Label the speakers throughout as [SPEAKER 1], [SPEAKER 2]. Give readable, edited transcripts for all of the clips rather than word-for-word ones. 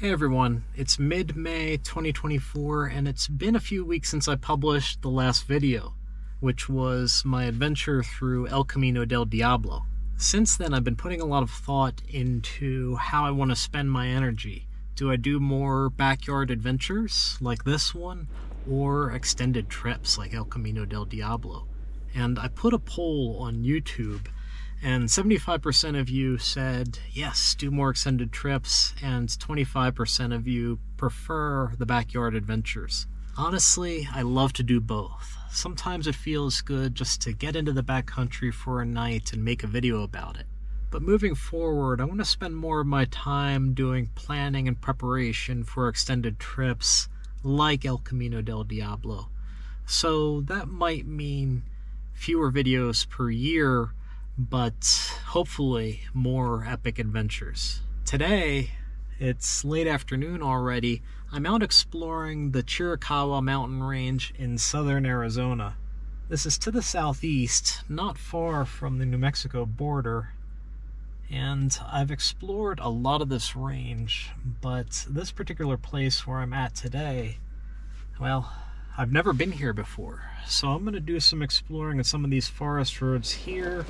[SPEAKER 1] Hey everyone, it's mid-May 2024 and it's been a few weeks since I published the last video, which was my adventure through El Camino del Diablo. Since then I've been putting a lot of thought into how I want to spend my energy. Do I do more backyard adventures like this one, or extended trips like El Camino del Diablo? And I put a poll on YouTube, and 75% of you said, yes, do more extended trips, and 25% of you prefer the backyard adventures. Honestly, I love to do both. Sometimes it feels good just to get into the backcountry for a night and make a video about it. But moving forward, I want to spend more of my time doing planning and preparation for extended trips like El Camino del Diablo. So that might mean fewer videos per year, but hopefully more epic adventures. Today, it's late afternoon already. I'm out exploring the Chiricahua Mountain range in southern Arizona. This is to the southeast, not far from the New Mexico border, and I've explored a lot of this range, but this particular place where I'm at today, well, I've never been here before, so I'm going to do some exploring at some of these forest roads here,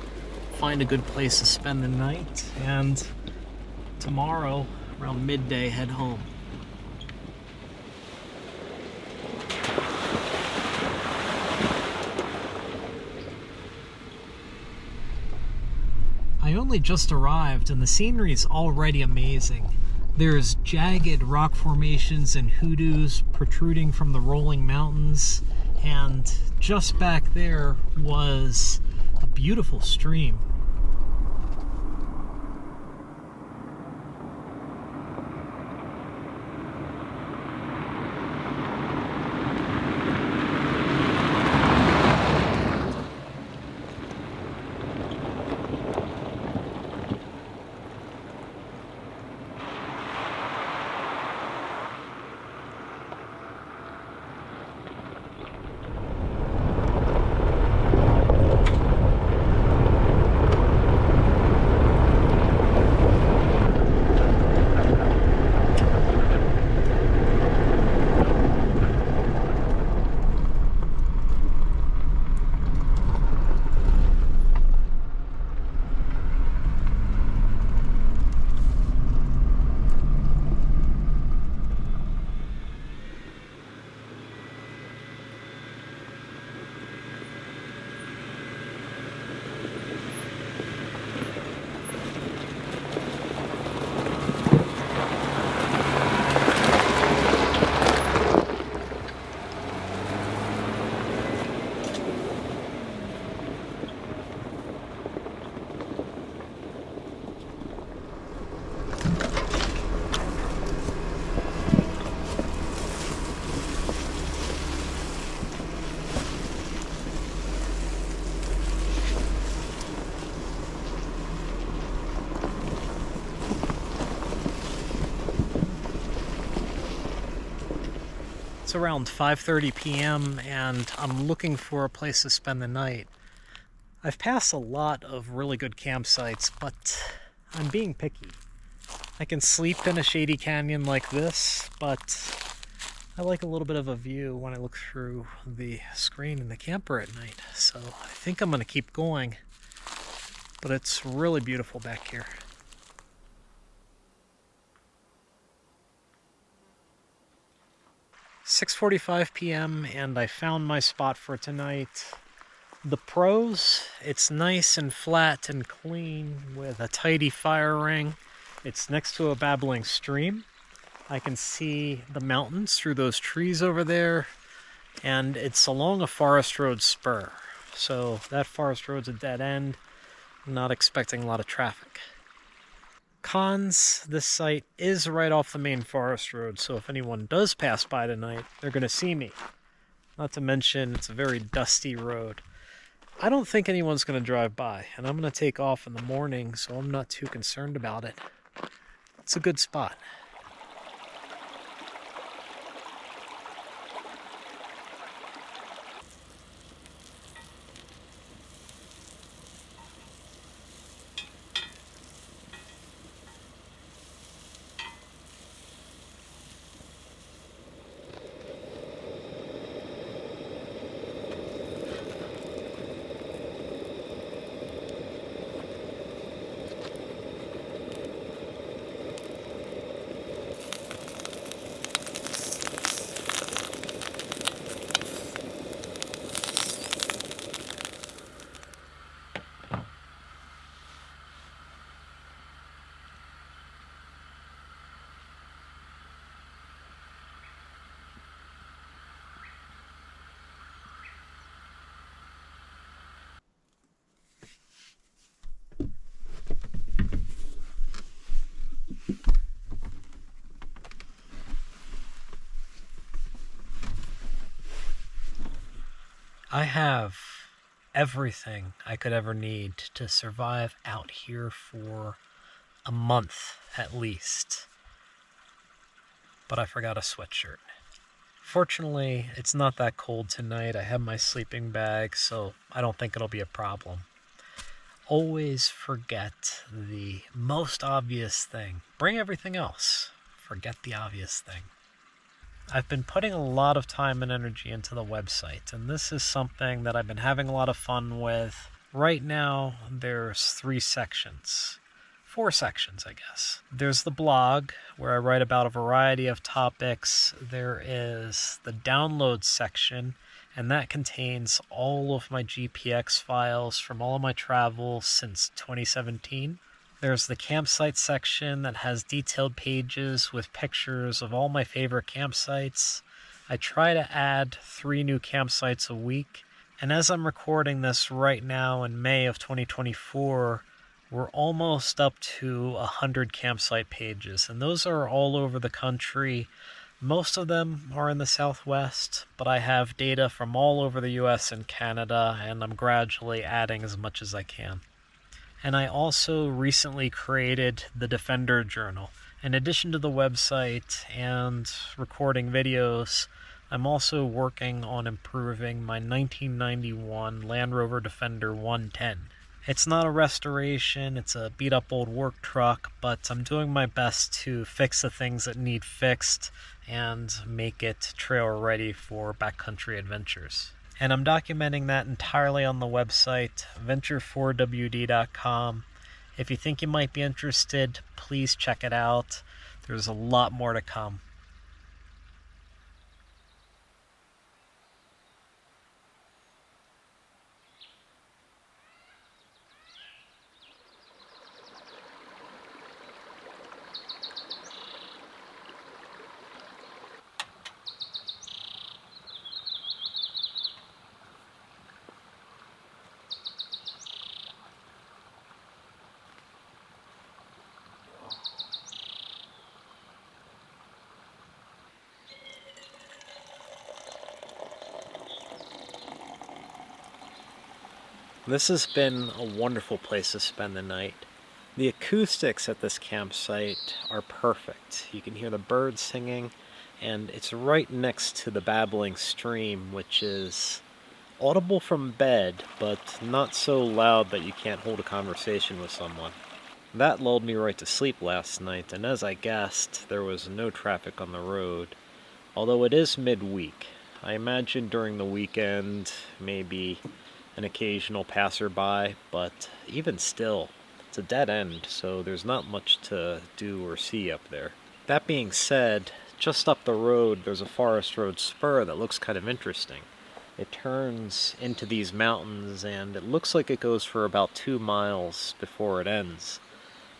[SPEAKER 1] find a good place to spend the night, and tomorrow, around midday, head home. I only just arrived and the scenery is already amazing. There's jagged rock formations and hoodoos protruding from the rolling mountains, and just back there was a beautiful stream. It's around 5:30 p.m. and I'm looking for a place to spend the night. I've passed a lot of really good campsites, but I'm being picky. I can sleep in a shady canyon like this, but I like a little bit of a view when I look through the screen in the camper at night. So I think I'm going to keep going, but it's really beautiful back here. 6:45 p.m. and I found my spot for tonight. The pros, it's nice and flat and clean with a tidy fire ring. It's next to a babbling stream. I can see the mountains through those trees over there, and it's along a forest road spur. So that forest road's a dead end. I'm not expecting a lot of traffic. Cons, this site is right off the main forest road, so if anyone does pass by tonight, they're going to see me. Not to mention, it's a very dusty road. I don't think anyone's going to drive by, and I'm going to take off in the morning, so I'm not too concerned about it. It's a good spot. I have everything I could ever need to survive out here for a month at least. But I forgot a sweatshirt. Fortunately, it's not that cold tonight. I have my sleeping bag, so I don't think it'll be a problem. Always forget the most obvious thing. Bring everything else. Forget the obvious thing. I've been putting a lot of time and energy into the website, and this is something that I've been having a lot of fun with. Right now, there's 3 sections. 4 sections, I guess. There's the blog, where I write about a variety of topics. There is the download section, and that contains all of my GPX files from all of my travels since 2017. There's the campsite section that has detailed pages with pictures of all my favorite campsites. I try to add 3 new campsites a week, and as I'm recording this right now in May of 2024, we're almost up to 100 campsite pages, and those are all over the country. Most of them are in the Southwest, but I have data from all over the US and Canada, and I'm gradually adding as much as I can. And I also recently created the Defender Journal. In addition to the website and recording videos, I'm also working on improving my 1991 Land Rover Defender 110. It's not a restoration, it's a beat-up old work truck, but I'm doing my best to fix the things that need fixed and make it trail ready for backcountry adventures. And I'm documenting that entirely on the website, venture4wd.com. If you think you might be interested, please check it out. There's a lot more to come. This has been a wonderful place to spend the night. The acoustics at this campsite are perfect. You can hear the birds singing, and it's right next to the babbling stream, which is audible from bed, but not so loud that you can't hold a conversation with someone. That lulled me right to sleep last night, and as I guessed, there was no traffic on the road. Although it is midweek, I imagine during the weekend, maybe an occasional passerby, but even still, it's a dead end, so there's not much to do or see up there. That being said, just up the road there's a forest road spur that looks kind of interesting. It turns into these mountains and it looks like it goes for about 2 miles before it ends.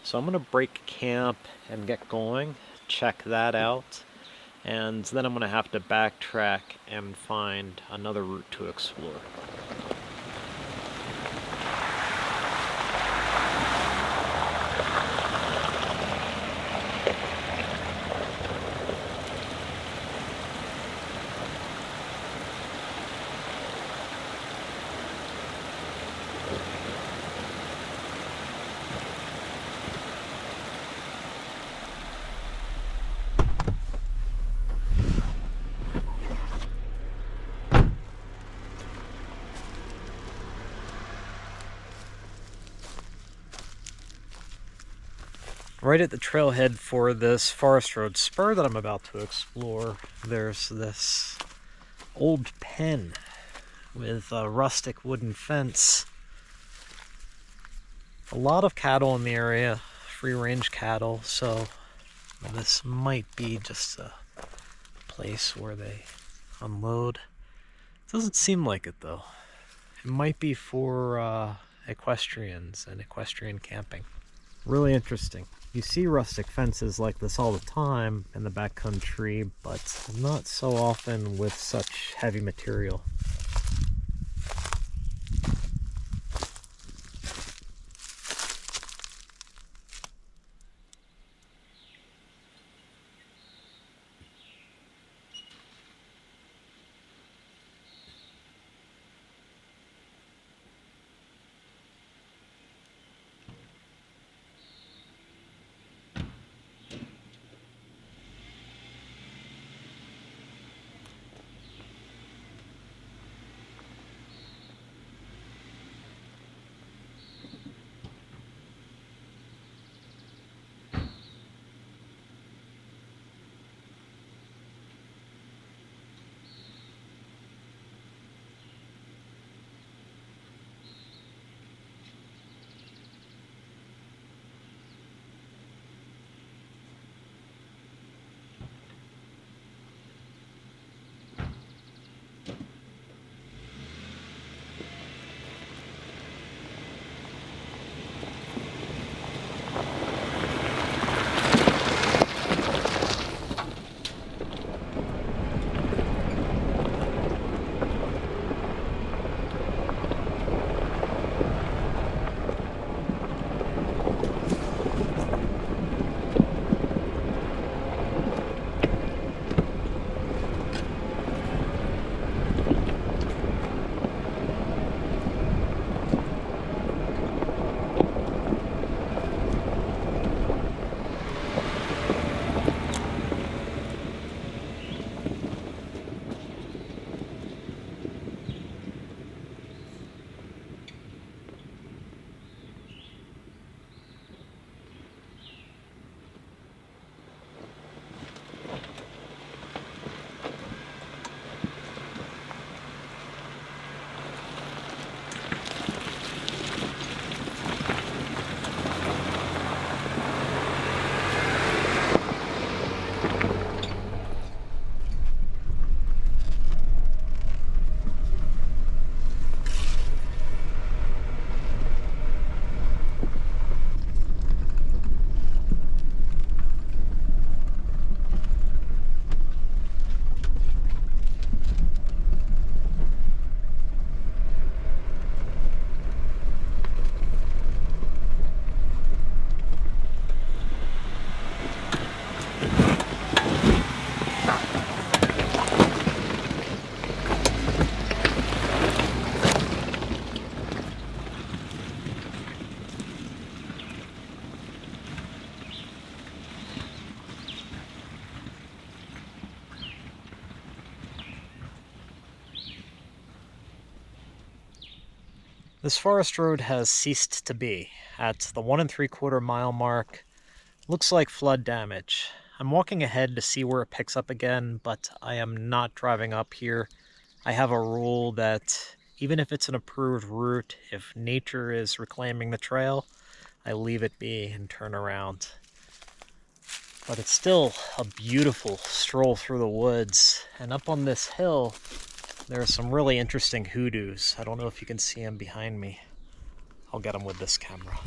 [SPEAKER 1] So I'm going to break camp and get going, check that out, and then I'm going to have to backtrack and find another route to explore. Right at the trailhead for this forest road spur that I'm about to explore, there's this old pen with a rustic wooden fence. A lot of cattle in the area, free-range cattle, so this might be just a place where they unload. Doesn't seem like it though. It might be for equestrians and equestrian camping. Really interesting. You see rustic fences like this all the time in the backcountry, but not so often with such heavy material. This forest road has ceased to be. At the 1 3/4 mile mark, looks like flood damage. I'm walking ahead to see where it picks up again, but I am not driving up here. I have a rule that even if it's an approved route, if nature is reclaiming the trail, I leave it be and turn around. But it's still a beautiful stroll through the woods, and up on this hill, there are some really interesting hoodoos. I don't know if you can see them behind me. I'll get them with this camera.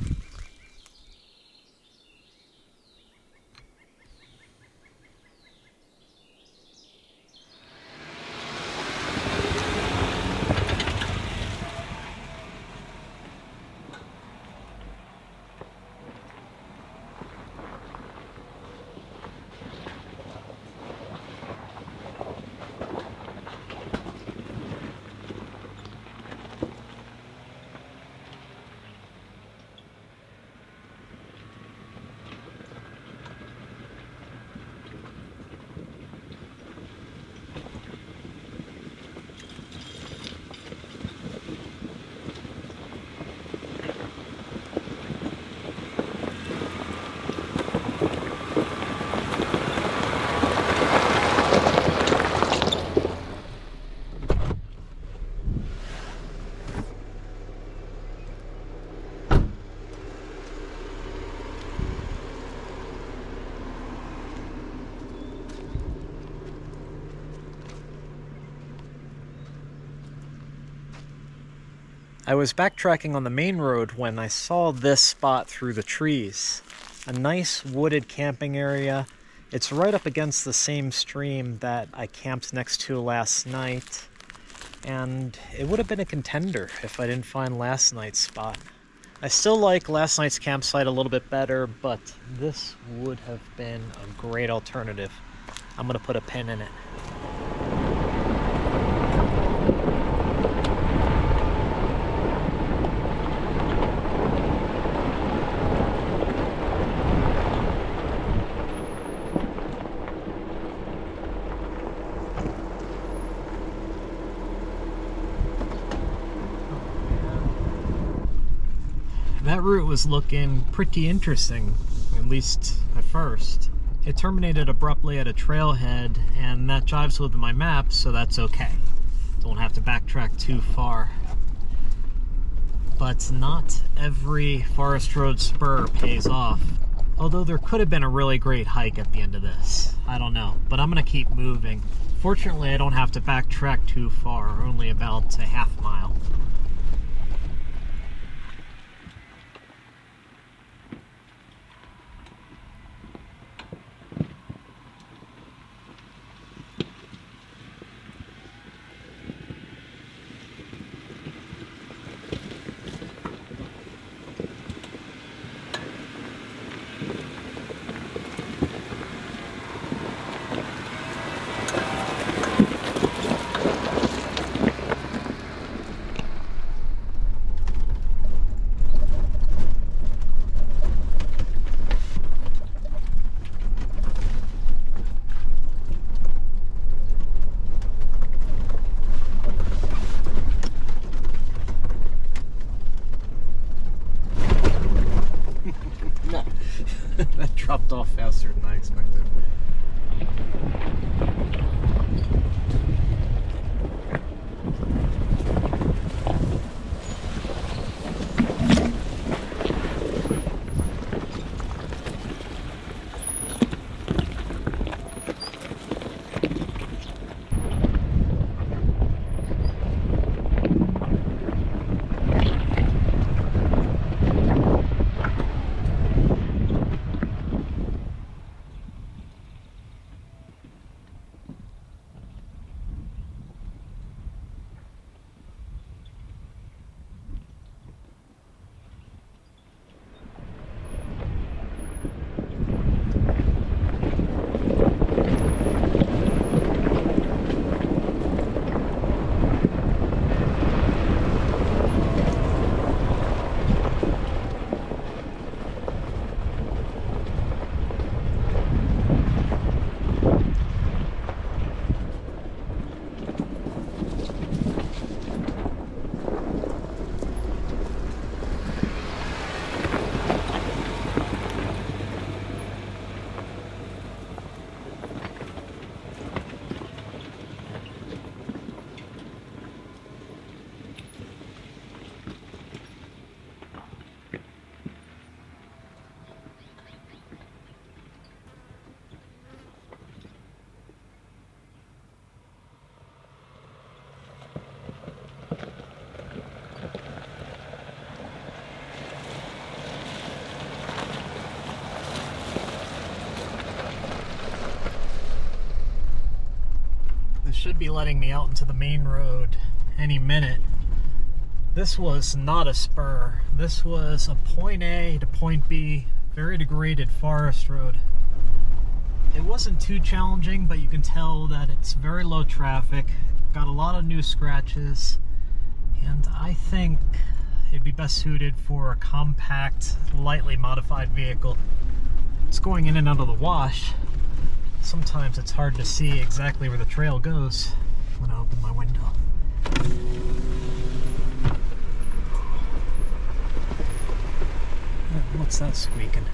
[SPEAKER 1] I was backtracking on the main road when I saw this spot through the trees. A nice wooded camping area. It's right up against the same stream that I camped next to last night, and it would have been a contender if I didn't find last night's spot. I still like last night's campsite a little bit better, but this would have been a great alternative. I'm gonna put a pin in it. That route was looking pretty interesting, at least at first. It terminated abruptly at a trailhead, and that jives with my map, so that's okay. Don't have to backtrack too far. But not every forest road spur pays off. Although there could have been a really great hike at the end of this. I don't know, but I'm gonna keep moving. Fortunately, I don't have to backtrack too far, only about a half mile. That dropped off faster than I expected. should be letting me out into the main road any minute. This was not a spur. This was a point A to point B, very degraded forest road. It wasn't too challenging, but you can tell that it's very low traffic, got a lot of new scratches, and I think it'd be best suited for a compact, lightly modified vehicle. It's going in and out of the wash. Sometimes it's hard to see exactly where the trail goes. I'm gonna open my window. What's that squeaking?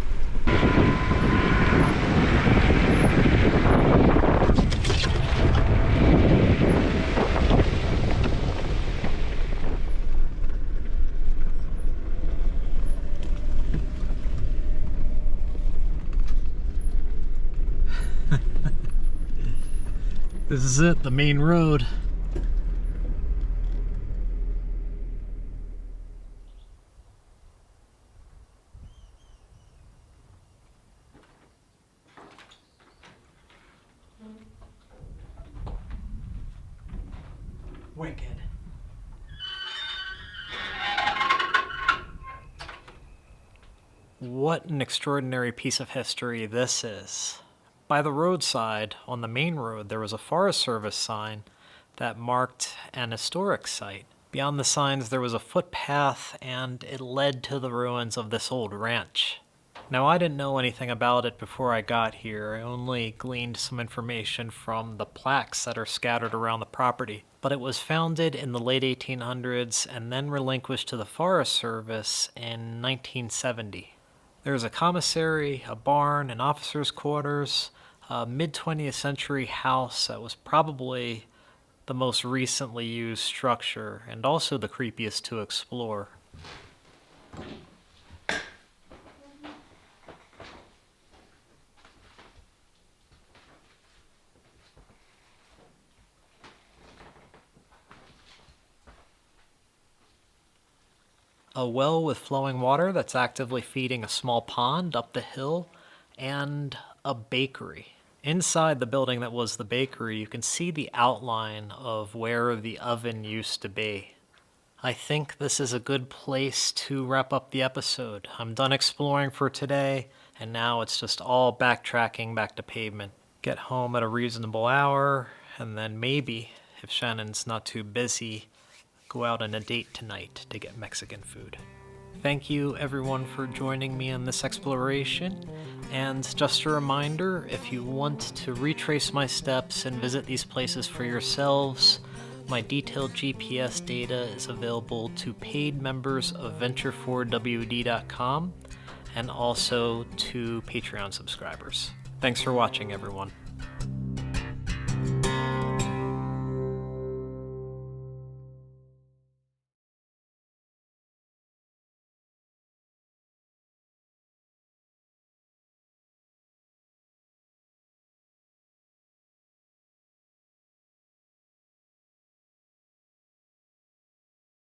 [SPEAKER 1] This is it, the main road. Wicked. What an extraordinary piece of history this is. By the roadside, on the main road, there was a Forest Service sign that marked an historic site. Beyond the signs, there was a footpath, and it led to the ruins of this old ranch. Now, I didn't know anything about it before I got here. I only gleaned some information from the plaques that are scattered around the property. But it was founded in the late 1800s and then relinquished to the Forest Service in 1970. There's a commissary, a barn, an officer's quarters, a mid-20th century house that was probably the most recently used structure and also the creepiest to explore. A well with flowing water that's actively feeding a small pond up the hill, and a bakery. Inside the building that was the bakery, you can see the outline of where the oven used to be. I think this is a good place to wrap up the episode. I'm done exploring for today, and now it's just all backtracking back to pavement. Get home at a reasonable hour, and then maybe, if Shannon's not too busy, go out on a date tonight to get Mexican food. Thank you everyone for joining me on this exploration, and just a reminder, if you want to retrace my steps and visit these places for yourselves, my detailed GPS data is available to paid members of venture4wd.com and also to Patreon subscribers. Thanks for watching, everyone.